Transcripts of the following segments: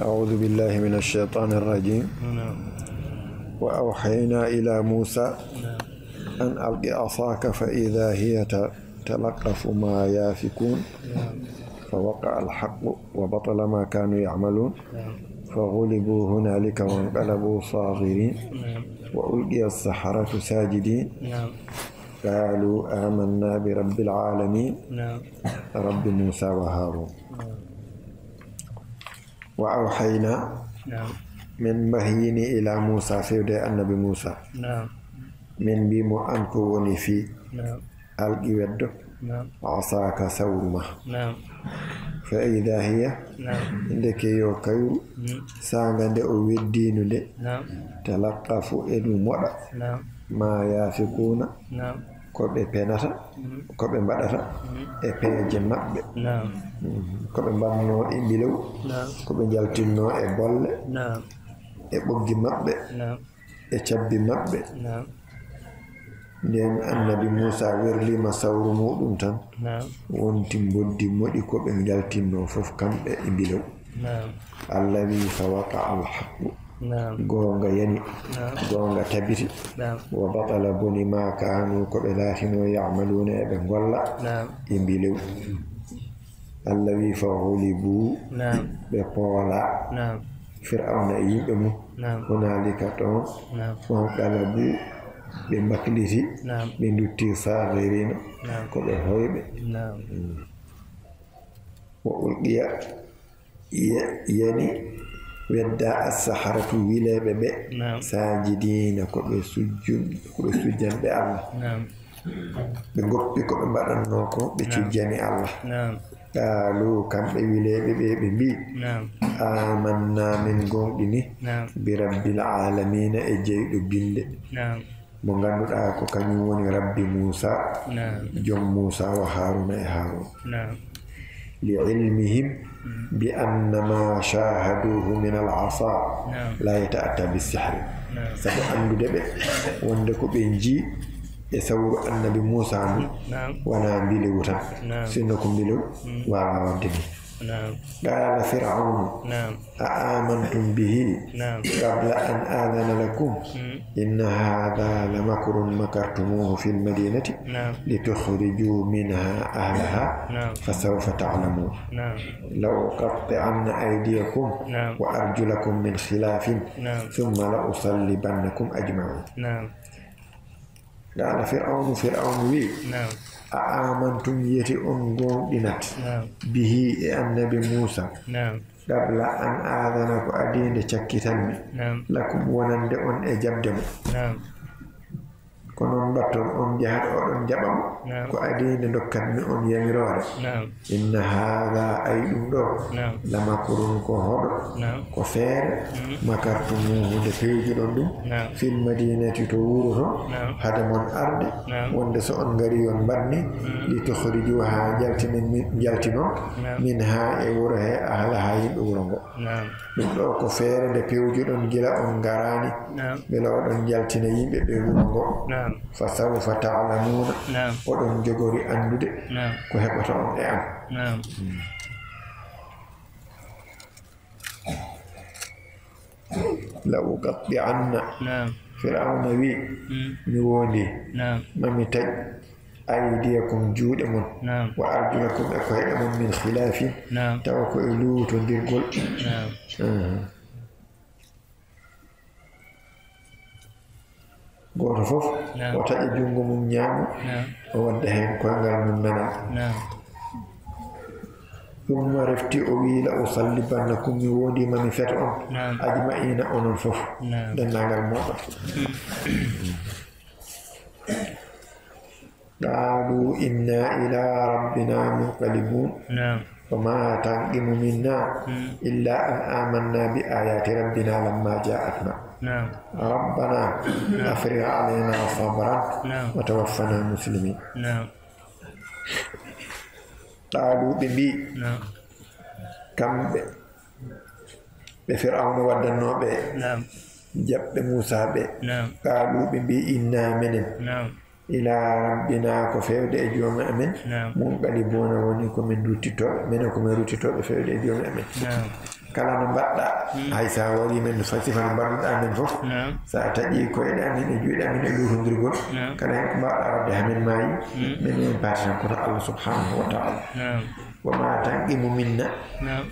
أعوذ بالله من الشيطان الرجيم. وأوحينا إلى موسى أن ألق عصاك فإذا هي تلقف ما يافكون فوقع الحق وبطل ما كانوا يعملون فغلبوا هنالك وانقلبوا صاغرين وألقي السحرة ساجدين قالوا آمنا برب العالمين رب موسى وهارون. وأوحينا من بهيني إلى موسى في النبي موسى من بيمو أنكو وني في ألقي ود عصاك ثورمة فإذا هي عندك يو كيو سانغند أو ودين دي تلقف إدو مودا ما يافقون koɓe penata koɓe mbaɗata e peeje maɓɓe koɓe mbanno e mbilew koɓe jaltinno e bolle e ɓoggi maɓɓe e cabbi maɓɓe nden annabi Musa werlima sawru muɗum tan wonti boddi moɗi koɓe jaltinno fof kamɓe e mbilew Allah wi fa waqa alhaqu gonga yani gonga tabiti wa batala boni ma kanu ko be latino ya'maluna e be golla e mbilew Allah wi fa ghulibu be pola fir'auna yimbe mu hunalika ton wa qalabu be makliti be dutti saghirina ko be hoybe wa ulqiya yani wedda as-saharatu wileɓe ɓe sajidina ko ɓe sujjanɓe Allah ɓe goppi ko ɓe mbaɗanno ko ɓe cujjani Allah qalu kamɓe wileɓe ɓe ɓe mbi amanna min gonɗini bi rabbil alamina e jeyɗo binde mo ganduɗa ko kañum woni rabbi Musa joom Musa wa Haruna e Harun لعلمهم بأن ما شاهدوه من العصا لا يتأتى بالسحر سبب أن دبي وندكو بنجي يسور النبي موسى وانا بيلوتا سنكم بيلو وعندني قال فرعون أآمنتم به قبل أن آذن لكم إن هذا لمكر مكرتموه في المدينة لتخرجوا منها أهلها فسوف تعلمون لو قطعن أيديكم وأرجلكم من خلاف ثم لأصلبنكم أجمعين قال فرعون وي أآمنتم يتي أنقون دينات به النبي موسى قبل أن آذنك أدين تشكتني لكم ونند أن أجبدم konon batton on jahat oɗon jaɓam ko adina dokkat mi on yamirore inna hadha ay ɗum ɗo lamakurun ko hoɗo ko feere makartumuhu nde pewjuɗon ɗum fil madinati to wuro to hade mon arde wonde so on ngari on banni li tukhriju ha jaltino min ha e wuro he ahla ha yimɓe wuro ngo ɗum ɗo ko feere nde pewjuɗon gila on garani bela oɗon jaltina yimɓe ɓe wuro ngo فسوف تعلمون ودون جغوري أندود كهبتهم أم لو قطعنا فرعون وي نيوني ممتج أيديكم جودمون وأرجلكم أكويدمون من خلاف توكو إلو تندير قول goto fof o taƴi jungo mum ñaamo o wadda hen koyngal mum nana ɗum refti o wi la usallibannakum mi wodima mi feta on ajma'ina onon fof dennagal moɗon qalu inna ila rabbina munqalibun وما تنقم منا إلا أن آمنا بآيات ربنا لما جاءتنا ربنا أفرغ علينا صبرا وتوفنا مسلمين قالوا ببي كم بفرعون ودنو بي جب موسى بي قالوا ببي إنا منهم ila rabbina ko fewde e joom amen mun ɓali bona woni komin ruttito minen komin ruttitoɓe fewde e joom amen kala no mbaɗɗa hay sa wari men no fasifa no mbaɗuɗa men fof sa taƴi koyeɗe amin e juuɗe amin e lutondirgol kala hen ko mbawɗa wadde hamin maayi min en paati tan koto Allah subhanahu wa taala wama tanqimu minna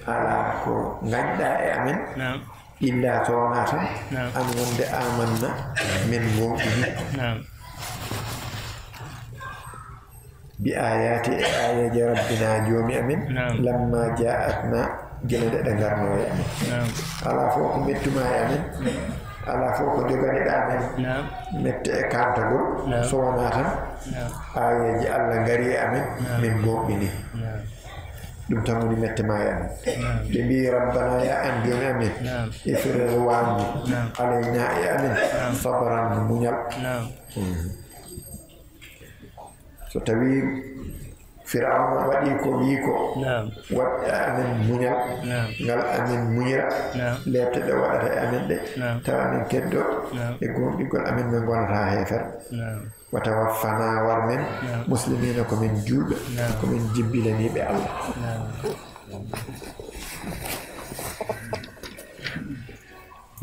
ala ko gañɗa e amen illa so wona tan an wonde amanna min gonɗini bi ayati e ayaji rabbina joomi amin lamma ja'atna gila ɗe garno e amin ala fof ko mettuma e amin ala fof ko joganiɗa amen mette e kantagol so wona tan ayaji Allah ngari e amin min gonɗini ɗum tan woni mette ma e amin ɓe mbi rabbana ya an joomi amin ifrel wandu alayna e amin sabran muñal so tawi Firaun waɗi ko wi ko waɗɗa amin muñal ngal amin muñira lebte ɗe waɗata e amin ɗe tawa amin keddo e gonɗigol amin min gonata heefer wa tawaffana war men muslimina komin juuɓe komin jibbilaniɓe Allah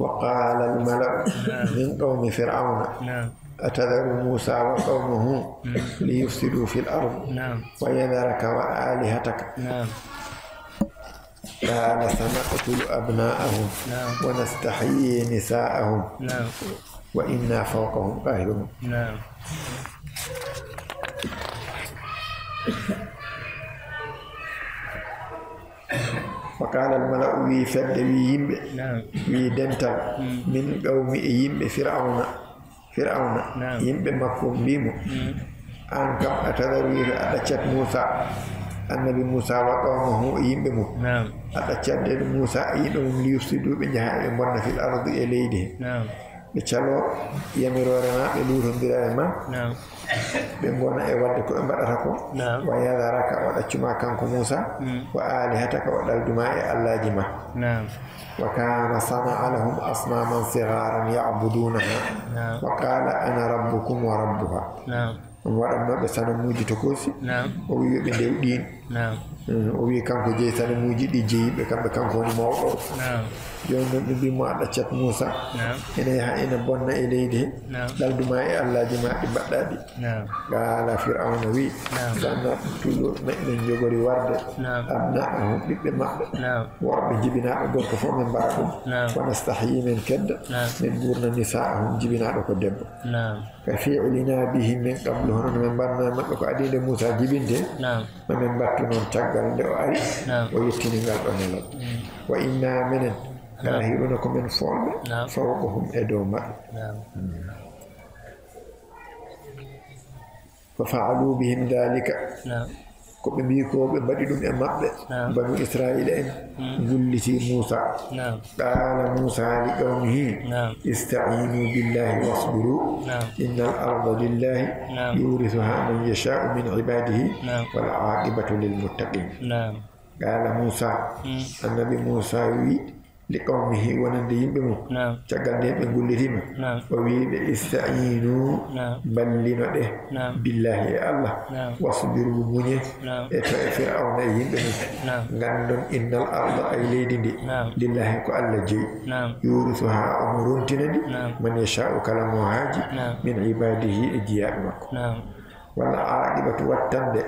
wa qala al mala'u min qawmi fir'auna أتذر موسى وقومه ليفسدوا في الأرض ويذرك وآلهتك قال سنقتل أبناءهم ونستحيي نساءهم وإنا فوقهم قاهرون وقال الملأ وي فد وي يمبي وي دنتال من قوم يمبي فرعون yimɓe makko mbimo an kam a tadarwiri a ɗaccat Moussa annabi Moussa wa qawmahu yimɓe mum a ɗaccatde Moussa yiɗo mum liyufsidu ɓe jaha ɓe bonna fil ardi e leydi he ɓe calo yamirore ma ɓe lutondira e ma ɓe gona e wadde ko ɓe mbaɗata ko wa yadaraka o ɗaccuma kanko Moussa wa alihataka o ɗalduma e allaji ma وكان صنع لهم أصناما صغارا يعبدونها وقال أنا ربكم وربها waɗanno ɓe sanamuji tokosi o wi yoɓe ndewɗin o wi kanko jeeyi sanamuji ɗi jeeyiɓe kamɓe kanko woni mawɗo joni noon ɓe mbimo a ɗaccat Moussa ene yaha ene bonna e leydi he ɗalduma e allaji ma ɗi mbaɗɗa ɗi gaala Fir'auna wi sanna tulo meɗen jogori warde abna'ahum ɓiɓɓe maɓɓe worɓe jibinaɓe gorko fof min mbaɗa ɗum wanastahyi min kedda min ɓurna nisa'ahum jibinaɗo ko debbo ka fi'lina bihim min qablu hono no min mbanna maɓɓe ko adinde Moussa jibinte mamin mbattu noon caggal nde o ari o yettini ngal ɗo nelal wa inna minen kahiruna komin folɓe fawqahum e dow maɓɓe fa fa'alu bihim dhalika ko ɓe mbi ko ɓe mbaɗi ɗum e maɓɓe banu Israila en gulliti Moussa qala Moussa li qawmihi ista'inu billahi wasbiru inna al arda lillahi yurithuha man yasha'u min ibadihi wal aqibatu lil muttaqin qala Moussa annabi Moussa wi li qawmihi wonande yimɓe mum caggal nde ɓe gullitima o wiɓe ista'inu ballino ɗe billahi e Allah wasbiru muñe e to e Fir'auna e yimɓe mum gandon innal arda ay leydi ndi lillahi ko Allah jeeyi yurithuha omo rontina ndi man yasha'u kala mo haaji min ibadihi e jiyaɓe makko walla aqibatu wattande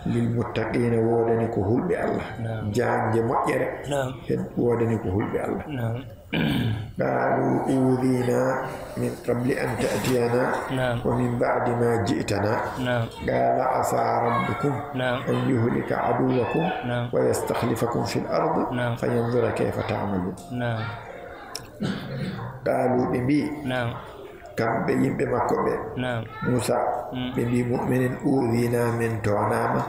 للمتقين وودني كهول بالله جان جمعيرة وودني كهول بالله قالوا أوذينا من قبل أن تأتينا ومن بعد ما جئتنا قال عسى ربكم أن يهلك عدوكم ويستخلفكم في الأرض فينظر كيف تعملون قالوا بمي kamɓe yimɓe makko ɓe Moussa ɓe mbi mu'minin uudina min tonama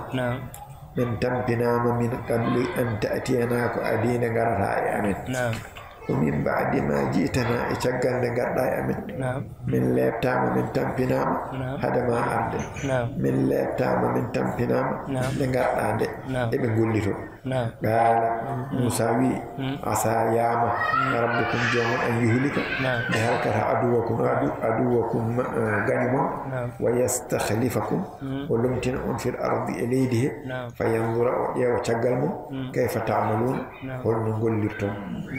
min tampinama min qabli an ta'tiyana ko adina garata e amen ko min ba'di ma ji'tana e caggal nde garɗa e amen min lebtama min tampinama hadama arde min lebtama min tampinama nde garɗa nde eɓe gollito قال موسى وي عسى ياما ربكم جوم أن يهلك بهلكة عدوكم غنما ويستخلفكم ولمتن في الأرض إليه فينظر وتقلم كيف تعملون هل نقول لكم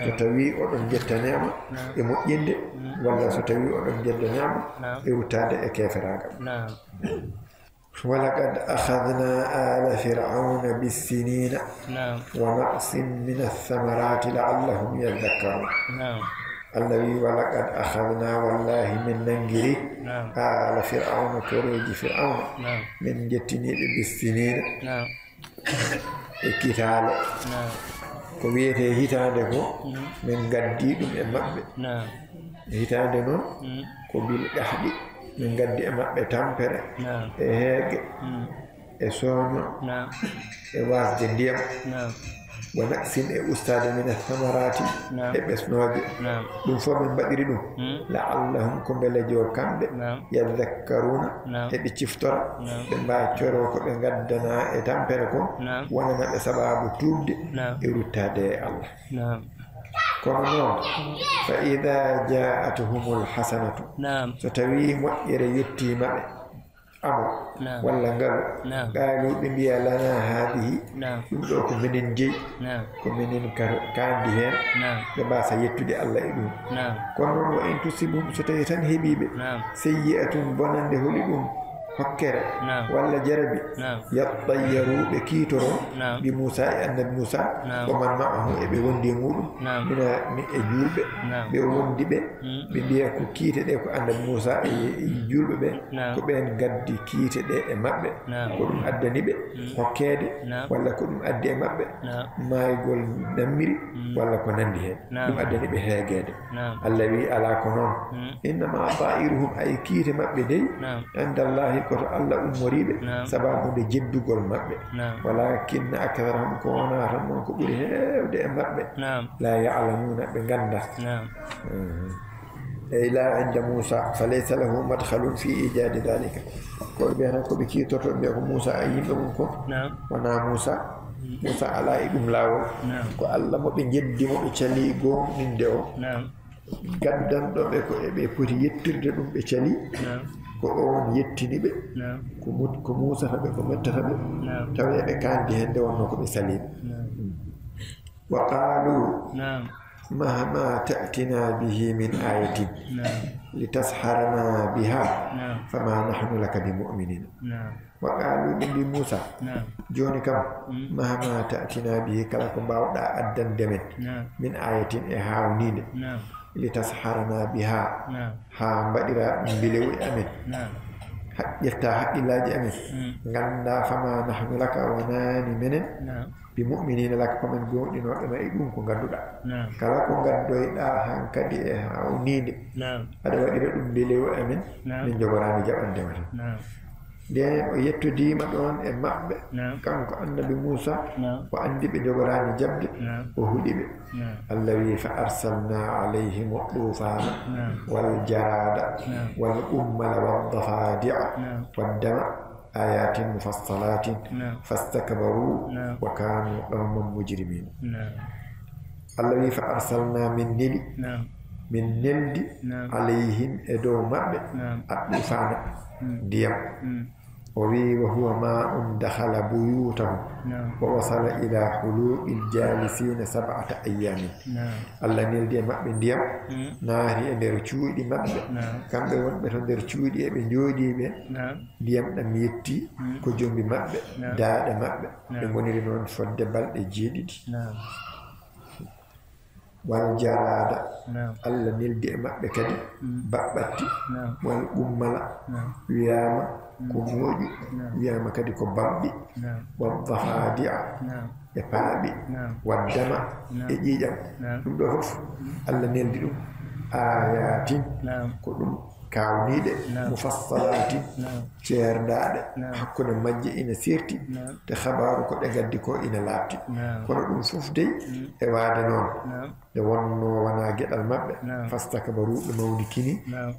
ستوي أن جتنام يمؤيد ولا ستوي أن جتنام يرتاد كيف راقب ولقد أخذنا آل فرعون بالسنين ونقص من الثمرات لعلهم يذكرون الذي ولقد أخذنا والله من ننجري آل فرعون كريج فرعون من جتني بالسنين الكتاب كويته هيتاندكو من قديدم أمبي هيتاندنو كوبيل أحدي من قد أما بتامبر هيك إسوم إواز جنديم ونقسم أستاذ من الثمرات بسنوج دون فم بدرينو لعلهم كم بلجوا كم يذكرون بتشفتر بما شروك بنقدنا تامبركم وانا سبب تود يرتاد الله كونون فإذا جاءتهم الحسنة ستوي مؤير يتيما أمر ولا قالوا بنبيا لنا هذه يقولوا من جي كمن كانديها لما سيتدي الله إلهم كونون وإن تصيبهم ستيتن هبيب سيئة بنان دهولهم فكر ولا جربي يطيروا بكيترو بموسى أن موسى ومن معه بوندي مولو من أجوب بوندي ببيا كيت ديكو أن موسى يجوب كبين قد كيت دي مب كلهم أدني ب فكر ولا كلهم أدي مب ما يقول نمري ولا كننديه كلهم أدني بهاجد الذي على كنون إنما طائرهم أي كيت مب دي عند الله koto Allah ummoriɓe sababude jeddugol maɓɓe walakin aktharahum ko wona tan non ko ɓuri heewde e maɓɓe la ya'lamuna ɓe ganda ila inda Musa falaysa lahu madkhalun fi ijadi dhalika ko ɓe tan ko ɓe kiitoto ɓe ko Musa ay yimɓe mum ko wona Musa ala e ɗum laawol ko Allah mo ɓe jeddi mo ɓe cali gomɗinde o gaddanɗo ɓe ko ɓe poti yettirde ɗum ɓe cali ko on yettini ɓe ko Musa taɓe ko mettata ɓe tawa eɓe kandi hende wonno ko ɓe saliɓe wa qalu mahma ta'tina bihi min ayatin litasharana biha fama nahnu laka bimu'minin wa qalu ɗi Musa joni kam mahma ta'tina bihi kala ko mbawɗa addande men min ayatin e hawnide litasharana biha ha mbaɗira bilewu amen ƴetta haqqillaji amen ganda fama nahnu laka wonani menen bi mu'minina laka komin gonɗinoɓe ma e ɗum ko ganduɗa kala ko gaddoyɗa hankadi e hawnide aɗa waɗira ɗum bilewu amen min jogorani jaɓandema tan nden o yettodima ɗon e maɓɓe kanko annabi Musa o andi ɓe jogorani jabde o huuɗiɓe Allah wi fa arsalna alayhim tufana wal jarada wal ummala wad dafadi'a wad dama ayatin mufassalatin fastakbaru wa kanu qawman mujrimin Allah wi fa arsalna min neldi alayhim e dow maɓɓe at-tufana diyam وهو ماء دخل بيوتهم ووصل إلى حلوق الجالسين 7 أيام الله نلدي مأبن ديام ناري اندر چويدي مأبن كم بيون بيون در چويدي بين جودي بين ديام دم يتي كجوم بمأبن داد مأبن بموني رنون فد بل جيدي والجراد الله نلدي مأبن كدي بأبتي والأملا وياما ko moƴu wiyama kadi ko bamɗi waddafadi'a e paaɓi waddama e ƴiƴam ɗum ɗo fof Allah neldi ɗum ayatin ko ɗum kawniɗe mufassalatin ceerdaɗe hakkude majje ina sirti te habaru ko ɗe gaddi ko ina laabti kono ɗum fof dey e waade noon nde wonno wona geɗal maɓɓe fastakbaruɓe mawni kini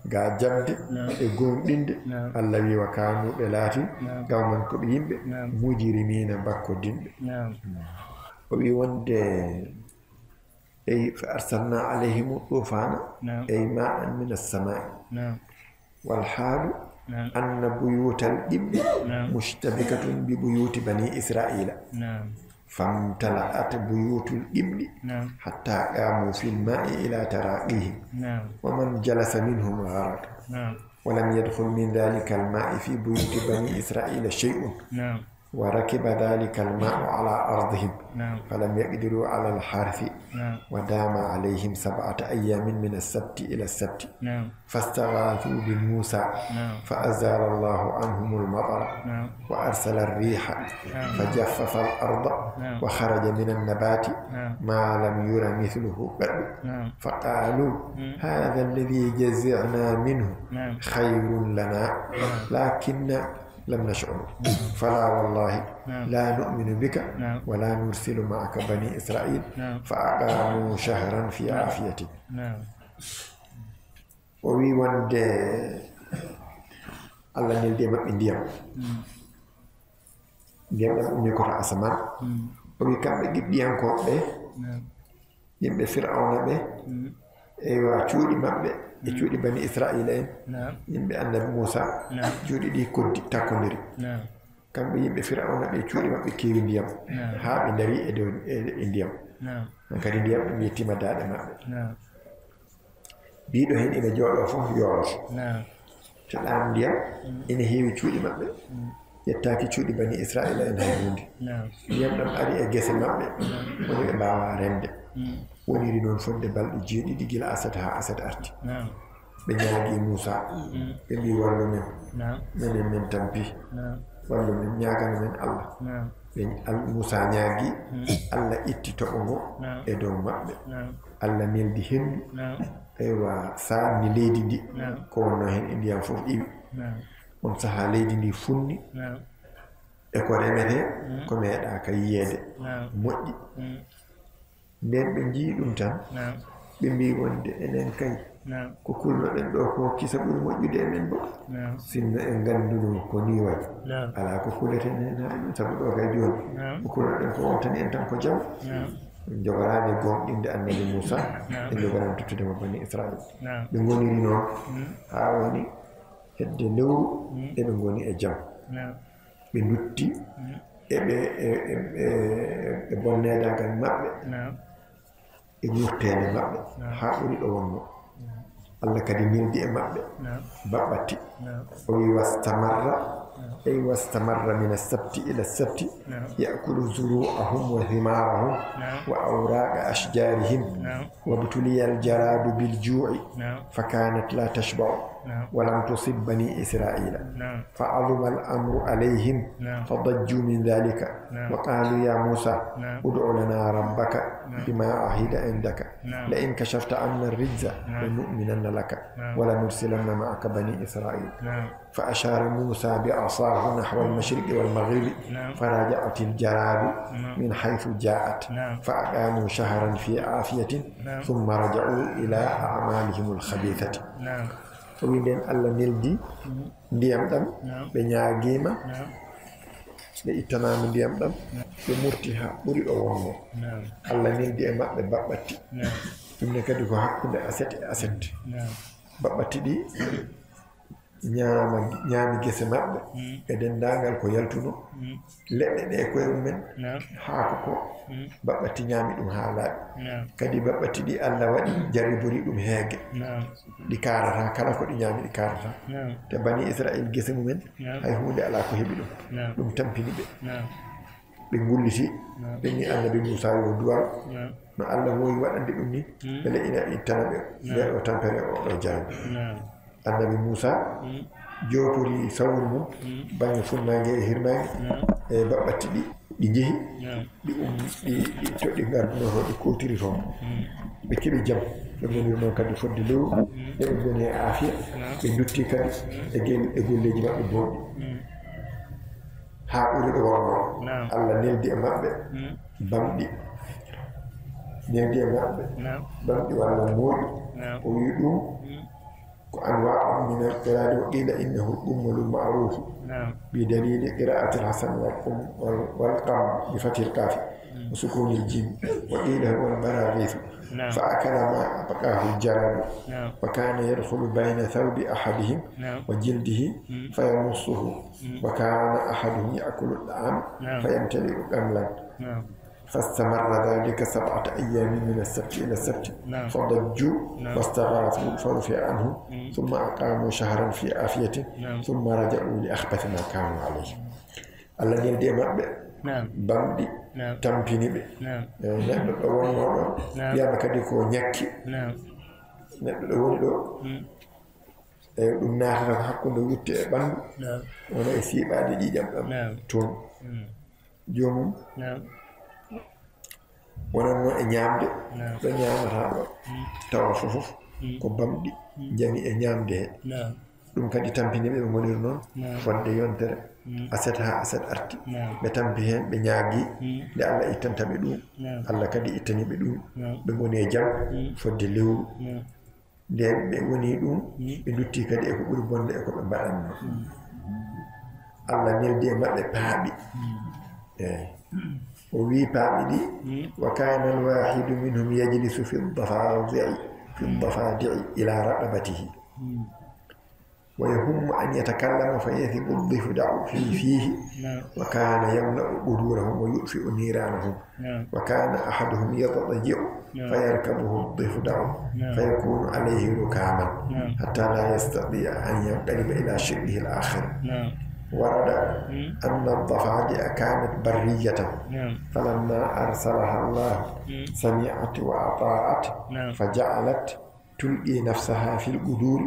ga jabde e gonɗinde Allah wi wa kanuɓe laati gawman koɓe yimɓe mujirimina bakkodinɓe وبي وند أي فأرسلنا عليهم الطوفان أي ماء من السماء والحال أن بيوت الإبل مشتبكة ببيوت بني إسرائيل فامتلأت بيوت الإبل حتى قاموا في الماء إلى تراقيهم ومن جلس منهم غرق ولم يدخل من ذلك الماء في بيوت بني إسرائيل شيء وركب ذلك الماء على أرضهم فلم يقدروا على الحرث ودام عليهم 7 أيام من السبت إلى السبت فاستغاثوا بموسى فأزال الله عنهم المطر وأرسل الريح فجفف الأرض وخرج من النبات ما لم ير مثله قد فقالوا هذا الذي جزعنا منه خير لنا لكن لم نشعر فلا والله لا نؤمن بك ولا نرسل معك بني إسرائيل فأقاموا شهرا في عافيته وي وند الله نيل ديما انديام ديام أمي كرة أسمان وي كان بيجيب ديام كوب به يمبي فرعون به ايوا تشودي مابbe e cuudi bani israila en yimbe annabi Musa cuudi di koddi takondiri kambe yimbe fir'auna be cuudi mabbe kewi ndiyam ha be dari e dow e ndiyam kadi ndiyam be yettima daade mabbe biido hen ina joodo fof yoros to dam ndiyam ina heewi cuudi mabbe yettaaki cuudi bani israila en hay hunde ndiyam dam ari e gese mabbe woni be baawa rende woniri noon fonde balɗe jeeɗiɗi gila asata ha asata arti ɓe ñaagi Moussa ɓe mbi wallu men minen min tampi wallu men ñagano men Allah ɓe Moussa ñaagi Allah itti toɓo ngo e dow maɓɓe Allah neldi hendu eywa saanni leydi ndi ko wonno hen e ndiyam fof iwi on saha leydi ndi funni e ko remete ko meeɗa ka yiyeede moƴƴi nden ɓe njii ɗum tan ɓe mbi wonde enen kay ko kulnoɗen ɗo ko kisa ɓuri moƴƴude e men bo sinno en ngannduno ko ni wayi alaa ko kuleten hen ha ɗum sabu ɗo kay jooni ko kulnoɗen ko wontani en tan ko jam jogoraade gonɗinde annabi Moussa e jogoran tottudema bani Israil ɓe ngoniri noon haa woni hedde lewru eɓe ngoni e jam ɓe lutti eɓe e bonnedagal maɓɓe e wurtede maɓɓe haa ɓuri ɗo wonno Allah kadi mildi e maɓɓe baɓɓatti o wi wastamarra ay wastamarra min as-sabti ila as-sabti ya'kulu zuru'ahum wa thimarahum wa awraqa ashjarihim wa butuliya al-jaradu bil ju'i fakanat la tashba'u ولم تصب بني إسرائيل فعظم الأمر عليهم فضجوا من ذلك وقالوا يا موسى ادع لنا ربك بما عهد عندك لئن كشفت عنا الرجز لنؤمنن لك ولنرسلن معك بني إسرائيل فأشار موسى بعصاه نحو المشرق والمغرب فرجعت الجراد من حيث جاءت فأقاموا شهرا في عافية ثم رجعوا إلى أعمالهم الخبيثة winden Allah neldi ndiyam ɗam ɓe ñaagima ɓe ittanama ndiyam ɗam ɓe murti ha ɓuri ɗo wonno Allah neldi e maɓɓe baɓɓatti ɗumne kadi ko hakkude aset e aset baɓɓatti ɗi ñaami gese maɓɓe e dendagal ko yaltuno leɗɗe ɗe koye mumen haako ko baɓɓatti ñaami ɗum ha laaɓi kadi baɓɓatti ɗi Allah waɗi jaribori ɗum heege ɗi karata kala ko ɗi ñaami ɗi karata te bani Israil gese mumen hay hunde ala ko heɓi ɗum ɗum tampini ɓe ɓe ngulliti ɓe ni annabi Moussa yo duwal no Allah wowi waɗande ɗum ni beele ina ittana ɓe nde o tampere o ɗo jaabi annabi Moussa jopori sawru mum bange funnange e hirnange e baɓɓatti ɗi jeehi ɗi toɗɗi gardunoto ɗi kotiri toon ɓe keeɓi jam ɓe goniri noon kadi fodde lewru eɓe goni e aafiya ɓe dutti kadi e golleji maɓɓe booɗi haa ɓuri ɗo wonno Allah neldi e maɓɓe bamɗi neldi e maɓɓe bamɗi walla mooɗi o wi ɗum ko anwa'u min al-qira'ati wa qila innahu al-ummul ma'ruf bi dalil qira'ati al-hasan wal qam bi fathi al-qaf وسكون الجيم وقيل هو البراغيث فأكل ما بقاه الجراد وكان يدخل بين ثوب أحدهم وجلده فيمصه وكان أحدهم يأكل الطعام فيمتلئ أملا فاستمر ذلك 7 أيام من السبت إلى السبت فضجوا واستغاثوا فرفع عنهم ثم أقاموا شهرا في عافية ثم رجعوا لأخبث ما كانوا عليه. الله يلدي مأبئ bamɗi tampini ɓe neɗɗo ɗo wonnoɗo wiyama kadi ko ñakki neɗɗo ɗo woni ɗo eyi ɗum natata ko hakkude wutte e ɓandu wona e fiiɓade ƴiƴam ɗam toon jomum wonanno e ñamde ɗo ñamata ɗo tawa fofof ko bamɗi jami e ñamde he ɗum kadi tampini ɓe ɓe goniri noon fodde yontere aset ha aset arti ɓe tampi hen ɓe ñaagui nde Allah ittanta ɓe ɗum Allah kadi ittani ɓe ɗum ɓe goni e jaam fodde lewru nden ɓe woni ɗum ɓe dutti kadi eko ɓuuri bonde eko ɓe mbaɗanno Allah neldi e maɓɓe paaɓi eyi o wi paaɓi ɗi wa kana alwahidu minhum yajlisu fi ddafadi'i ila raqabatihi ويهم أن يتكلم فيثب الضفدع فيه وكان يملأ قدورهم ويؤفئ نيرانهم وكان أحدهم يتضجع فيركبه الضفدع فيكون عليه ركاما حتى لا يستطيع أن ينقلب إلى شقه الآخر. ورد أن الضفادع كانت برية فلما أرسلها الله سمعت وأطاعت فجعلت تلقي نفسها في القدور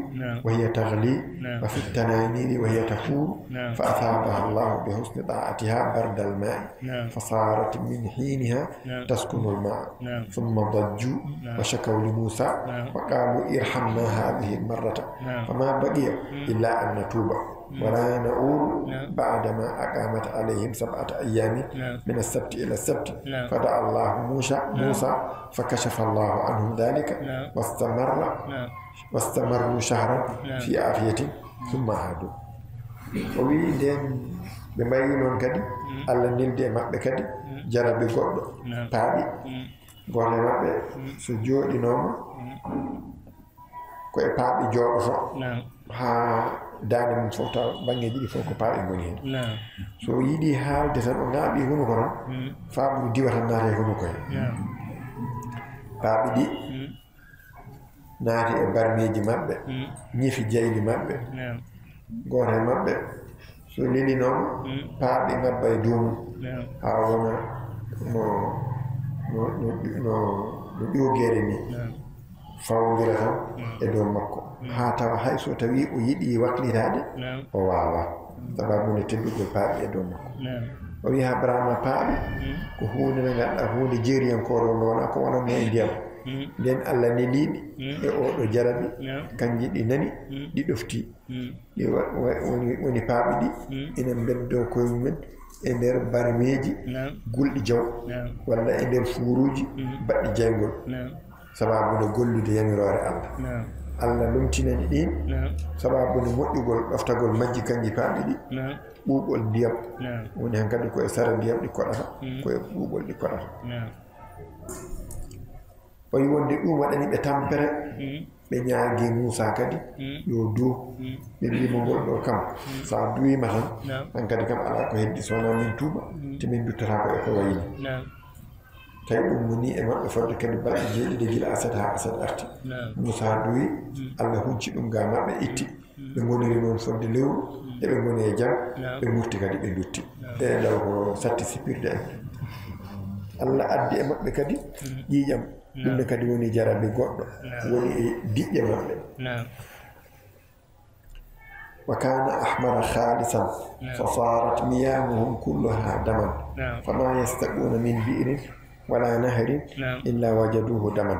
وهي تغلي وفي التنانير وهي تفور فأثابها الله بحسن طاعتها برد الماء فصارت من حينها تسكن الماء ثم ضجوا وشكوا لموسى وقالوا ارحمنا هذه المرة فما بقي إلا أن نتوب ولا نؤول بعدما أقامت عليهم 7 أيام من السبت إلى السبت فدعا الله موسى فكشف الله عنهم ذلك واستمروا شهرا في عافية ثم عادوا وي دين بمايلون كدي الله نيلدي مابbe kadi jarabe goddo paabi golle mabbe so jodi non ko e paabi jodoto ha dane mum fof taw bangeji ɗi fof ko paaɓe goni hen so yiiɗi haalde tan o ngaaɓi huno ko noon faaɓuru diwa tan naata e huno koye paaɓi ɗi naati e barmeji maɓɓe ñifi jeyli maɓɓe goto e maɓɓe so leli noon paaɓi ngabba e dow mum ha wona no ƴogere ni fawndira tan e dow makko ha tawa hay so tawi o yiɗi waklitade o wawa sababu nde teddugol paaɓi e dow makko o wi ha brahma paaɓi ko hunde nde ganduɗa hunde jeeriyankore wonno wona ko wonanno e ndiyam nden Allah neliɓe e oɗo jarabi kanji ɗi nani ɗi ɗofti ɗi woni paaɓi ɗi ina beddo koye mumen e nder barmeji gulɗi jaw walla e nder fuuruji baɗɗi jaygol sababu nde gollude yamirore Allah Allah lumtinani ɗin sababu nde moƴƴugol ɗoftagol majji kanji paaɓi ɗi ɓuuɓol ndiyam woni hen kadi koye sara ndiyam ɗi koɗata koye ɓuuɓol ɗi koɗata o wi wonde ɗum waɗani ɓe tampere ɓe ñaagi Moussa kadi yo duw ɓe mbimo ngol ɗo kam sa duwima tan an kadi kam ala ko heddi sowona min tuuba te min duttata ko e ko wayni tawi ɗum woni e maɓɓe fodde kadi balɗe jeeɗiɗi gila aset ha aset arti Moussa duwi Allah hucci ɗum ga maɓɓe itti ɓe goniri noon fodde lewru eɓe goni e jam ɓe murti kadi ɓe dutti ɗe law ko satti sipirde en Allah addi e maɓɓe kadi ƴiƴam ɗumne kadi woni jarabi goɗɗo woni e diƴƴe maɓɓe wa kana ahmara khalisan fa sarat miyamuhum kulluha daman fama yastaquna min bi'rin ولا نهر إلا وجدوه دما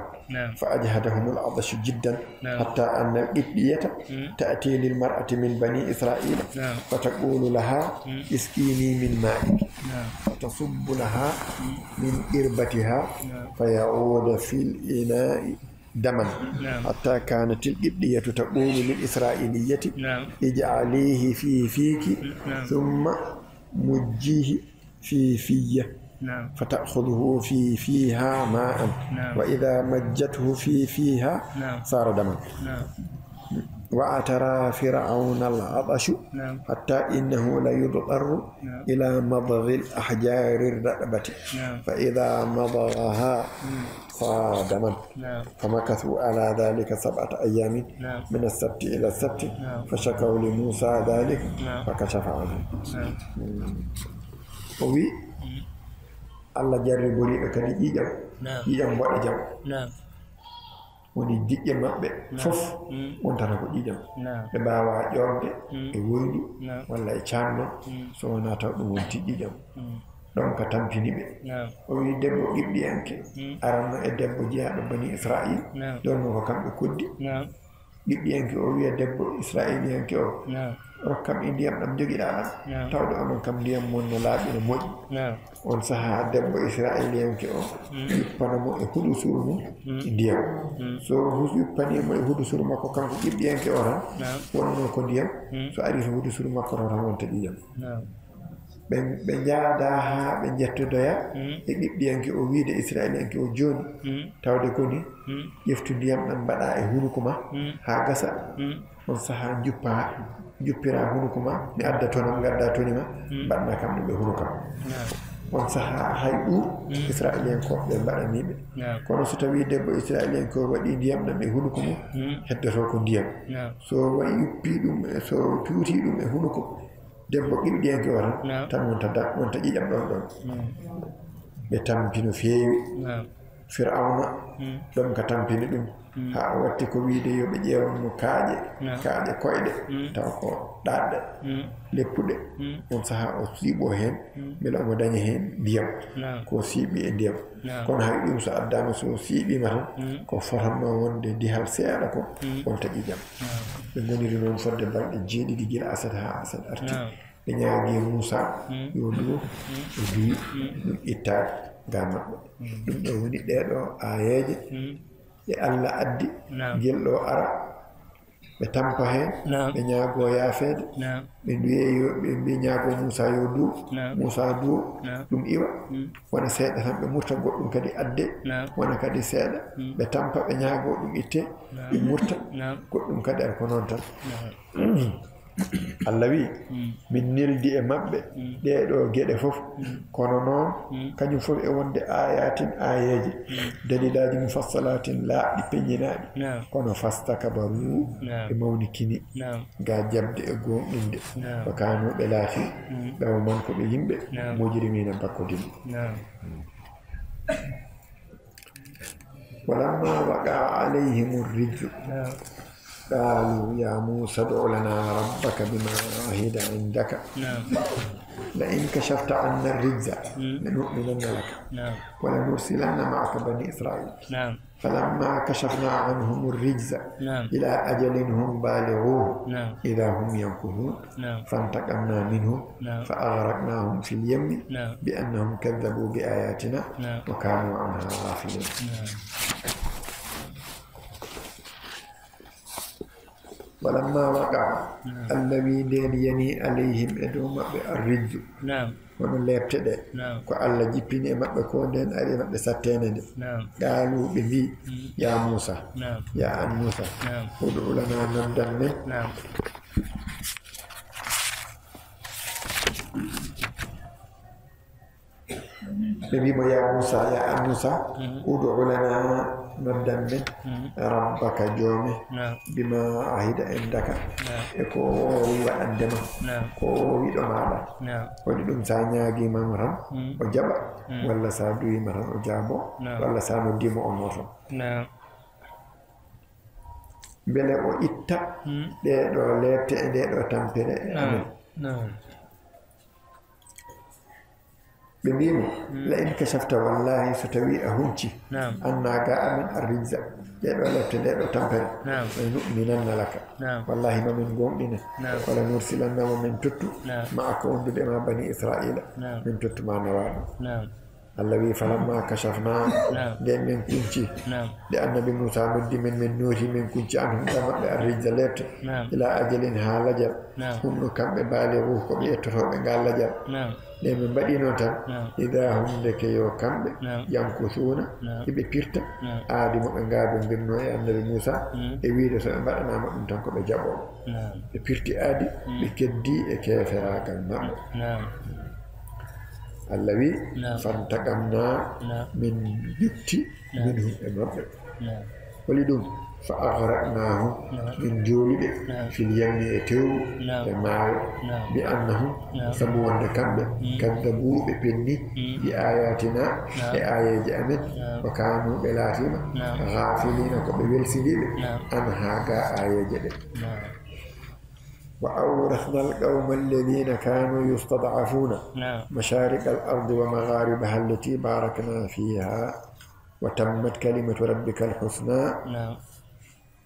فأجهدهم العطش جدا حتى أن القبطية تأتي للمرأة من بني إسرائيل فتقول لها اسقيني من مائك فتصب لها من إربتها فيعود في الإناء دما حتى كانت القبطية تقول للإسرائيلية اجعليه في فيك ثم مجيه في فيه فتأخذه فيها ماء وإذا مجته فيها صار دما وأترى فرعون العطش حتى إنه ليضطر إلى مضغ الأحجار الرأبة فإذا مضغها صار دما فمكثوا على ذلك 7 أيام من السبت إلى السبت فشكوا لموسى ذلك فكشف عنه وي الله جربوا كدي جيجام بودي جام woni jiƴƴe maɓɓe fof wontata ko ƴiƴam ɓe mbawa ƴorde e woydu walla e camɗo so wona taw ɗum wonti ƴiƴam ɗon ka tampini ɓe o wi debbo ɓiɓɓiyanke aranno e debbo jeyaɗo bani israil ɗonno ko kamɓe koddi ɓiɓɓiyanke o wiya debbo israiliyanke o rokkam e ndiyam ɗam jogiɗa ɗam tawde onon kam ndiyam mon no laaɓi no moƴƴi on saha debbo israiliyanke o yuppanamo e huɗusuru mum e ndiyam so yuppanimo e huɗusuru makko kanko ɓiɓɓiyanke o tan wonno ko ndiyam so ari to huɗusuru makko to tan wonta ƴiƴam ɓe jaada ha ɓe jettodoya e ɓiɓɓiyanke o wiide israiliyanke o joni tawde koni ƴeftu ndiyam ɗam mbaɗa e hunuko ma ha gasa on saha juppira hunuko ma mi adda tonam gadda toni ma mbaɗna kam ɗum ɓe hunukam on saha hay ɗum israiliyankoɓe ɓe mbaɗaniɓe kono so tawi debbo israiliyanko waɗi ndiyam ɗam e hunuko mum heddoto ko ndiyam so wayi yuppi ɗum so tuuti ɗum e hunuko debbo ɓiɓɗiyanke o tan wonta ƴiƴam ɗon ɓe tampi no feewi Firawna ɗon ka tampini ɗum ha watti ko wiide yo ɓe ƴeewno kaaƴe koyɗe taw ko ɗaɗɗe leppuɗe on saha o siiɓo heen beele omo daña heen ndiyam ko siiɓi e ndiyam kono hay ɗum so addama so siiɓima tan ko fotanno wonde dihal seeɗa ko wonta ƴiƴam ɓe goniri noon fodde balɗe 7 gila Asad ha Asad arti ɓe ñaagi Musa yo duwo o duwi ɗum ittade ga maɓɓe ɗum ɗo woni ɗeɗo ayeje e Allah addi gel ɗo ara ɓe tampa heen ɓe ñaago yaafeede ɓe mbi ñaago Musa yo duwo Musa duwo ɗum iwa wona seeɗa tan ɓe murta goɗɗum kadi adde wona kadi seeɗa ɓe tampa ɓe ñaago ɗum itte ɓe murta goɗɗum kadi ara ko noon tan Allah wi min nildi e maɓɓe ɗeɗo geɗe fof kono noon kañum fof e wonde ayatin ayeje dalilaji mufassalatin laaɓɗi peññinaɗi kono fastakabaru e mawni kini ga jabde e gonɗinde ko kanoɓe laati ɓewo man ko ɓe yimɓe mujrimina bakkodimɓe walamma waqa alayhim rijlu قالوا يا موسى ادع لنا ربك بما عهد عندك لئن كشفت عنا الرجز لنؤمنن لك ولنرسلن معك بني إسرائيل فلما كشفنا عنهم الرجز إلى أجل هم بالغوه إذا هم ينكثون فانتقمنا منهم فأغرقناهم في اليم بأنهم كذبوا بآياتنا وكانوا عنها غافلين ولما وقع الذي يني عليهم ادوم الرجل wono leptede ko Allah jippini e mabbe ko den ari mabbe sattene de galu be bi ya Musa ya an Musa udu lana nandanne be bi mo ya Musa udu lana nandanne rabbaka jomi bima ahida indaka e ko waɗandema ko wiɗo maɗa waɗi ɗum sa ñaagima tan o jaɓa walla sa duwima tan o jaabo walla sa noddima o noton beele o itta ɗeɗo lebte e ndeɗo tampere e amen ɓe mbimo la in kashafta wallahi so tawi a hunci annaga amen arrijza ɗeɗo lebte ndeɗo tampere ɓe nu'minanna laka wallahi mamin gonɗine wala nursilanna mamin tottu ma aka wondude ma bani israila min tottuma nawaɗo الذي فلما كشفنا دين من كنتي لأن بموسى مد من نوتي من كنتي عنهم كما الرجالات إلى أجل هالجر هم كم بالغوه كم يترون قال لجر لمن بدينه إذا هم لك يوكم ينكثون ببيرتا آدم أنقاب بمنو النبي موسى يويد سنبأنا من تنكو بجابون ببيرتي آدي بكدي كيفرا كما الذي فانتقمنا من جبتي منهم المرض ولدهم فأغرقناهم من جولد في اليم يتو الماء بأنهم سبوا كذبوا ببني بآياتنا بآية جامد وكانوا بلاتنا غافلين وبالسليل أنها آية جدد وأورثنا القوم الذين كانوا يستضعفون مشارق الأرض ومغاربها التي باركنا فيها وتمت كلمة ربك الحسنى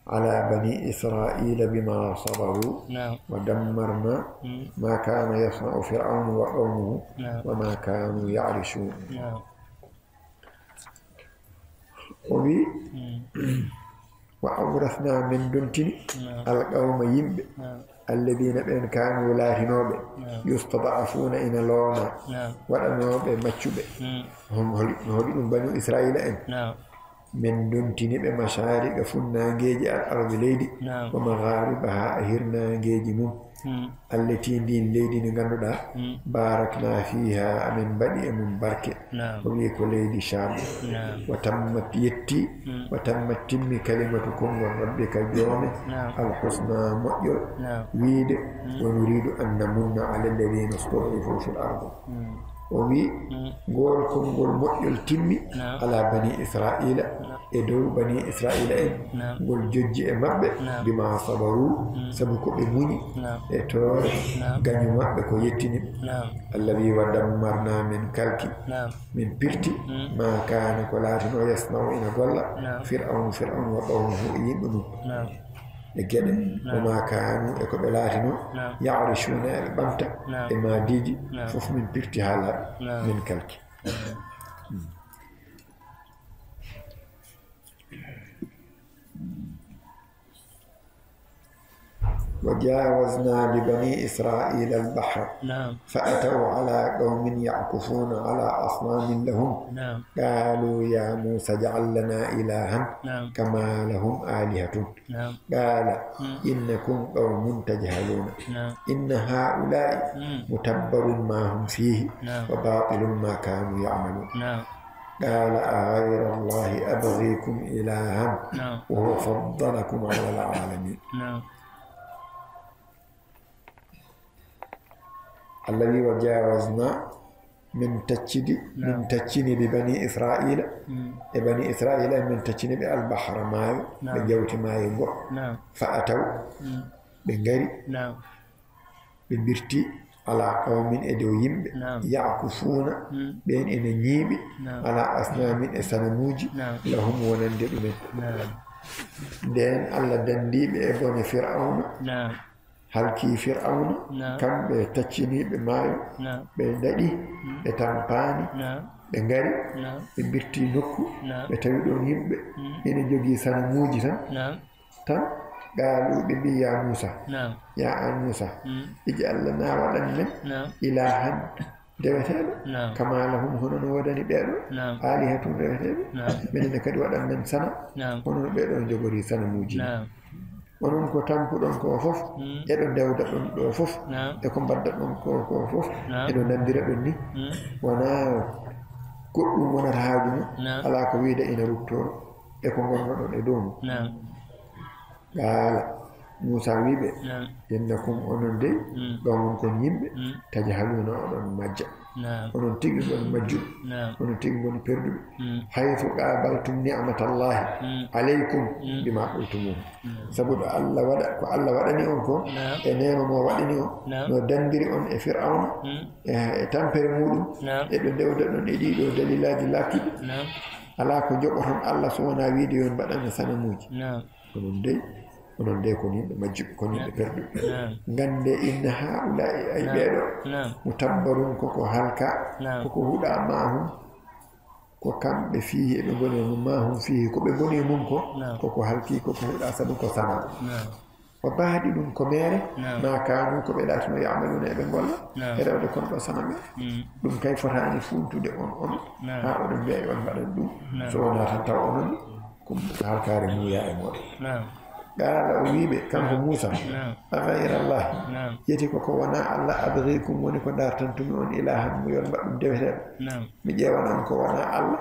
على بني إسرائيل بما صبروا ودمرنا ما كان يصنع فرعون وقومه وما كانوا يعرشون وأورثنا من دنتني القوم يمب الذين بين كانوا لا هنوب يستضعفون إن لونا ودنوب مچوب هم هولي بني إسرائيل من دونتيني بمشارق فنانجيجي الأرض ليدي ومغاربها أهرنانجيجي مم التي دين ليدي نغنودا باركنا فيها من بدء من بركة ويكو ليدي شام وتمت يتي وتمت تم كلمة كون ربك اليوم الحسنى مؤير ويد ونريد أن نمن على الذين استضعفوا في الأرض ومي غول كونغول مؤيل تيمي على بني إسرائيل إدو بني إسرائيل غول جوجي مابbe بما صبروا سبكو بموني إتور غانيو مابbe كو يتيني الذي ودمرنا من كالكي من بيرتي ما كان كولاتنو يصنعون غولا فرعون وقومه يبنو لجد وما كانوا يقبلاتنا يعرشون البمتا إما ديجي فوف من بيرتي هالا من كالك وجاوزنا ببني إسرائيل البحر فأتوا على قوم يعكفون على أصنام لهم قالوا يا موسى اجعل لنا إلها كما لهم آلهة قال إنكم قوم تجهلون إن هؤلاء متبر ما هم فيه وباطل ما كانوا يعملون قال أغير الله أبغيكم إلها وهو فضلكم على العالمين الذي وجاوزنا من تتشني ببني إسرائيل بني إسرائيل من تتشني بالبحر ماء بجوت ماء فأتوا بنغري ببرتي على قوم إدويم يعكفون بين إن نيبي على أصنام إسنموج لهم ونندر من دين الله دندي بإبن فرعون halki fir'auna kamɓe taccini ɓe maayo ɓe daɗi ɓe tampani ɓe ngari ɓe birti nokku ɓe tawi ɗon yimɓe ene jogii sanamuji tan qaalu ɓe mbi ya Musa ya an Musa ij'al lana waɗan men ilahan deweteɗo kama lahum hono no waɗani ɓeɗo alihatun reweteɓe minen kadi waɗan men sana hono no ɓeɗo jogori sanamuji onon ko tampuɗon ko fof eɗo dewda ɗon ɗo fof e ko mbadda ɗon ko fof eɗo nandira ɗon ni wona goɗɗum wonata haaju mum ala ko wiide ina ruttoro e ko gonnoɗon e dow mum qaala Musa wiɓe innakum onon dey ɗomon kon yimɓe tajhaluna oɗon majja onon tigi ɗon majjuɓe onon tigi ngoni perduɓe haythu qabaltum ni'matallahi aleykum bima qultumuhu sabu ɗo Allah waɗa ko Allah waɗani on ko e nema mo waɗani on no dandiri on e fir'auna e tampere muɗum eɗo dewda ɗon e ɗiɗo dalilaji lakkiɗi ala ko joɓoton Allah so wona wiide yon mbaɗana sanamuji onon dey ko yimɓe majjuɓe ko yimɓe perduɓe gande inna haulai ay ɓeɗo mutabbarun koko halka koko huɗa mahum ko kamɓe fihi eɓe goni mum ma hum fihi ko ɓe goni mum koko halki koko huɗa sabu ko sana o baadi ɗum ko mere ma kanu ko ɓe ɗatino yamaluna eɓe golla e rewde kon ɗo sana ɓe ɗum kay fotani funtude on ha oɗon mbiya e on mbaɗan ɗum so wona tan taw onon ko halkare muya e moɗon قال ويبي كم موسى أغير الله يتي كوكو وانا الله أبغيكم وني كو دارتنتم أن إلها ميون بأم دبتر مي جيوانا أنكو وانا الله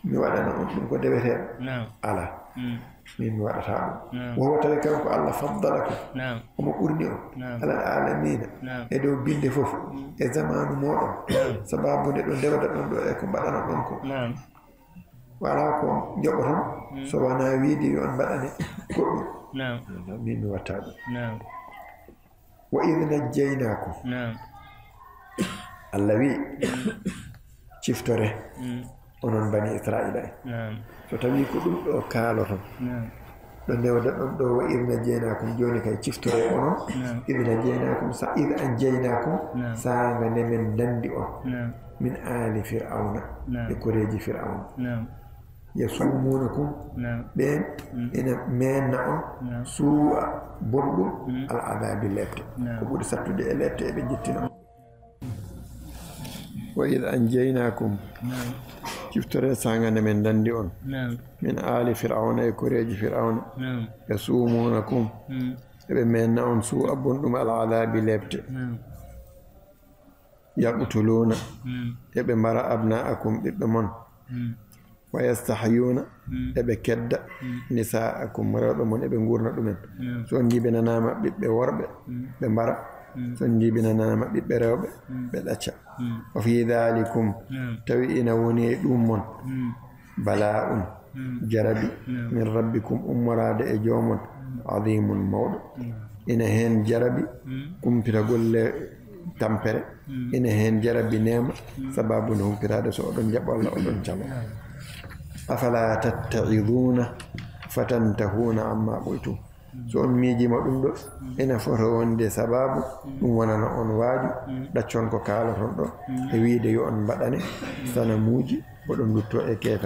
مي ودانا أنكو كو دبتر الله من ورثه وهو تلكم الله فضلكم وما قرني على العالمين إدو بيند فوف زمان مودو سبب ندو دبتا دون دو اكو بدانا دونكو wala ko joɓoton so wona wiide yo on mbaɗane goɗɗum min mi watta ɗum wa id najjaynakum allah wi ciftore onon bani israila en so tawi ko ɗum ɗo kaaloton ɗo ndewda ɗon ɗo wa id najjaynakum joni kay ciftore onon id najjaynakum sa id anjaynakum saanga nde men dandi on min ali fir'auna e koreji fir'auna يسومونكم بين إن من سوء برضو العذاب اللبت كبر ستود اللبت بجتنا وإذا أنجيناكم شفتوا رسالة من دنديون من آل فرعون يكوريج فرعون يسومونكم بين سوء برضو العذاب اللبت يقتلون يبمر أبناءكم بمن ويستحيون بكد نساءكم مرضهم بنغورنا دومن سونجي بنانما بيبه وربه بمبارا سونجي بنانما بيبه رewbe be dacca وفي ذلكم توينا وني دومون بلاء جربي من ربكم امراد اجومون عظيم مود ان هن جربي كم تغول tampere ina hen jarabi nema sababu no humpirade so odon jaballa odon jama أفلا تتعظون فتنتهون عما قلتم so on miijima ɗum ɗo ena foto wonde sababu ɗum wonana on waaju ɗaccon ko kaaloton ɗo e wiide yo on mbaɗane sana muuji oɗon lutto e keetal